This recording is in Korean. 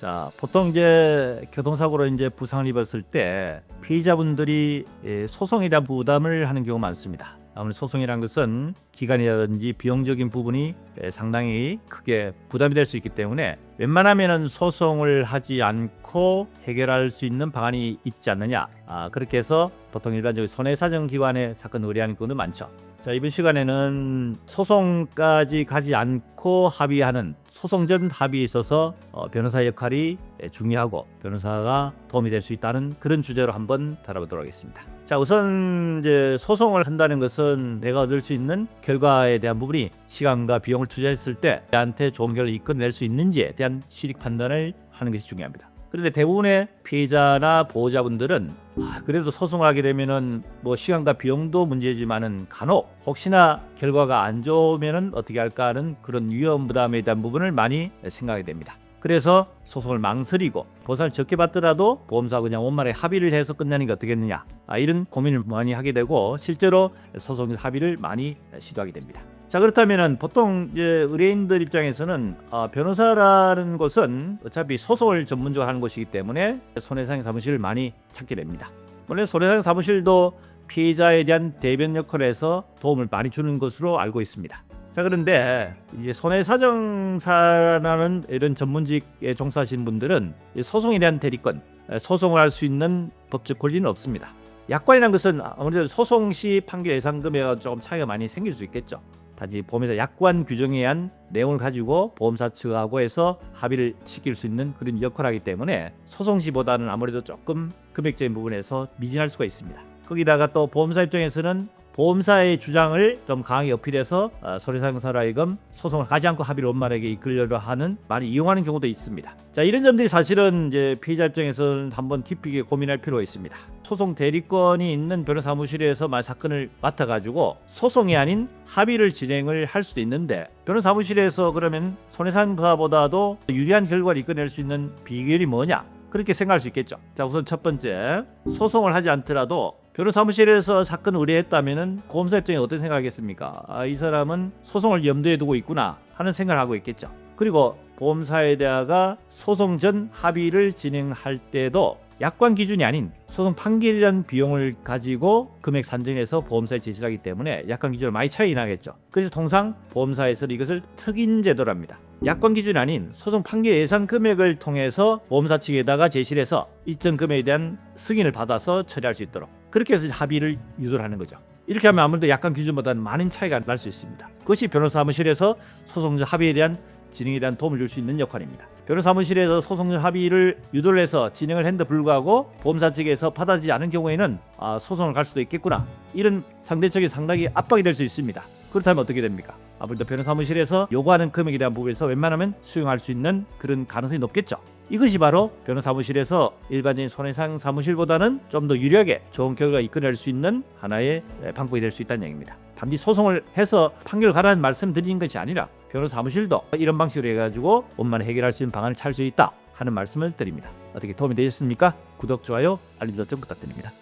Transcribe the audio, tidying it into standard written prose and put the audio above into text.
자, 보통 이제 교통사고로 이제 부상을 입었을 때 피해자분들이 소송에 대한 부담을 하는 경우가 많습니다. 아무래도 소송이란 것은 기간이라든지 비용적인 부분이 상당히 크게 부담이 될 수 있기 때문에 웬만하면은 소송을 하지 않고 해결할 수 있는 방안이 있지 않느냐. 그렇게 해서 보통 일반적으로 손해사정기관에 사건 의뢰하는 경우도 많죠. 자, 이번 시간에는 소송까지 가지 않고 합의하는 소송 전 합의에 있어서 변호사 역할이 중요하고 변호사가 도움이 될 수 있다는 그런 주제로 한번 다뤄보도록 하겠습니다. 자, 우선 이제 소송을 한다는 것은 내가 얻을 수 있는 결과에 대한 부분이 시간과 비용을 투자했을 때 나한테 좋은 결과를 이끌어낼 수 있는지에 대한 실익 판단을 하는 것이 중요합니다. 그런데 대부분의 피해자나 보호자분들은 그래도 소송을 하게 되면은 뭐 시간과 비용도 문제지만은 간혹 혹시나 결과가 안 좋으면은 어떻게 할까 하는 그런 위험 부담에 대한 부분을 많이 생각하게 됩니다. 그래서 소송을 망설이고 보상을 적게 받더라도 보험사가 그냥 원만하게 합의를 해서 끝내는 게 어떻겠느냐, 이런 고민을 많이 하게 되고 실제로 소송 합의를 많이 시도하게 됩니다. 자, 그렇다면은 보통 이제 의뢰인들 입장에서는 변호사라는 것은 어차피 소송을 전문적으로 하는 곳이기 때문에 손해상해 사무실을 많이 찾게 됩니다. 원래 손해상해 사무실도 피해자에 대한 대변 역할을 해서 도움을 많이 주는 것으로 알고 있습니다. 자, 그런데 이제 손해사정사라는 이런 전문직에 종사하시는 분들은 소송에 대한 대리권, 소송을 할 수 있는 법적 권리는 없습니다. 약관이라는 것은 아무래도 소송 시 판결 예상 금액과 조금 차이가 많이 생길 수 있겠죠. 단지 보험회사 약관 규정에 의한 내용을 가지고 보험사 측하고 해서 합의를 시킬 수 있는 그런 역할을 하기 때문에 소송 시보다는 아무래도 조금 금액적인 부분에서 미진할 수가 있습니다. 거기다가 또 보험사 입장에서는 보험사의 주장을 좀 강하게 어필해서 손해상사로 하여금 소송을 가지 않고 합의를 원만하게 이끌려고 하는, 많이 이용하는 경우도 있습니다. 자, 이런 점들이 사실은 이제 피해자 입장에서는 한번 깊이 있게 고민할 필요가 있습니다. 소송 대리권이 있는 변호사무실에서 사건을 맡아가지고 소송이 아닌 합의를 진행을 할 수도 있는데 변호사무실에서 그러면 손해상사보다도 유리한 결과를 이끌어낼 수 있는 비결이 뭐냐? 그렇게 생각할 수 있겠죠. 자, 우선 첫 번째, 소송을 하지 않더라도 변호사무실에서 사건을 의뢰했다면은 보험사 입장에 어떤 생각하겠습니까? 이 사람은 소송을 염두에 두고 있구나 하는 생각을 하고 있겠죠. 그리고 보험사에 대하가 소송 전 합의를 진행할 때도 약관 기준이 아닌 소송 판결에 대한 비용을 가지고 금액 산정해서 보험사에 제시를 하기 때문에 약관 기준을 많이 차이 나겠죠. 그래서 통상 보험사에서는 이것을 특인 제도로 합니다. 약관 기준이 아닌 소송 판결 예상 금액을 통해서 보험사 측에다가 제시를 해서 일정 금액에 대한 승인을 받아서 처리할 수 있도록 그렇게 해서 합의를 유도를 하는 거죠. 이렇게 하면 아무래도 약관 기준보다는 많은 차이가 날 수 있습니다. 그것이 변호사무실에서 소송 합의에 대한 진행에 대한 도움을 줄 수 있는 역할입니다. 변호사무실에서 소송 합의를 유도를 해서 진행을 했는데 불구하고 보험사 측에서 받아지지 않은 경우에는 소송을 갈 수도 있겠구나, 이런 상대적인 상당히 압박이 될 수 있습니다. 그렇다면 어떻게 됩니까? 아무래도 변호사무실에서 요구하는 금액에 대한 부분에서 웬만하면 수용할 수 있는 그런 가능성이 높겠죠. 이것이 바로 변호사무실에서 일반적인 손해상 사무실보다는 좀 더 유리하게 좋은 결과가 이끌어낼 수 있는 하나의 방법이 될 수 있다는 얘기입니다. 단지 소송을 해서 판결을 가라는 말씀 드리는 것이 아니라 변호사무실도 이런 방식으로 해가지고 원만히 해결할 수 있는 방안을 찾을 수 있다 하는 말씀을 드립니다. 어떻게 도움이 되셨습니까? 구독, 좋아요, 알림 설정 부탁드립니다.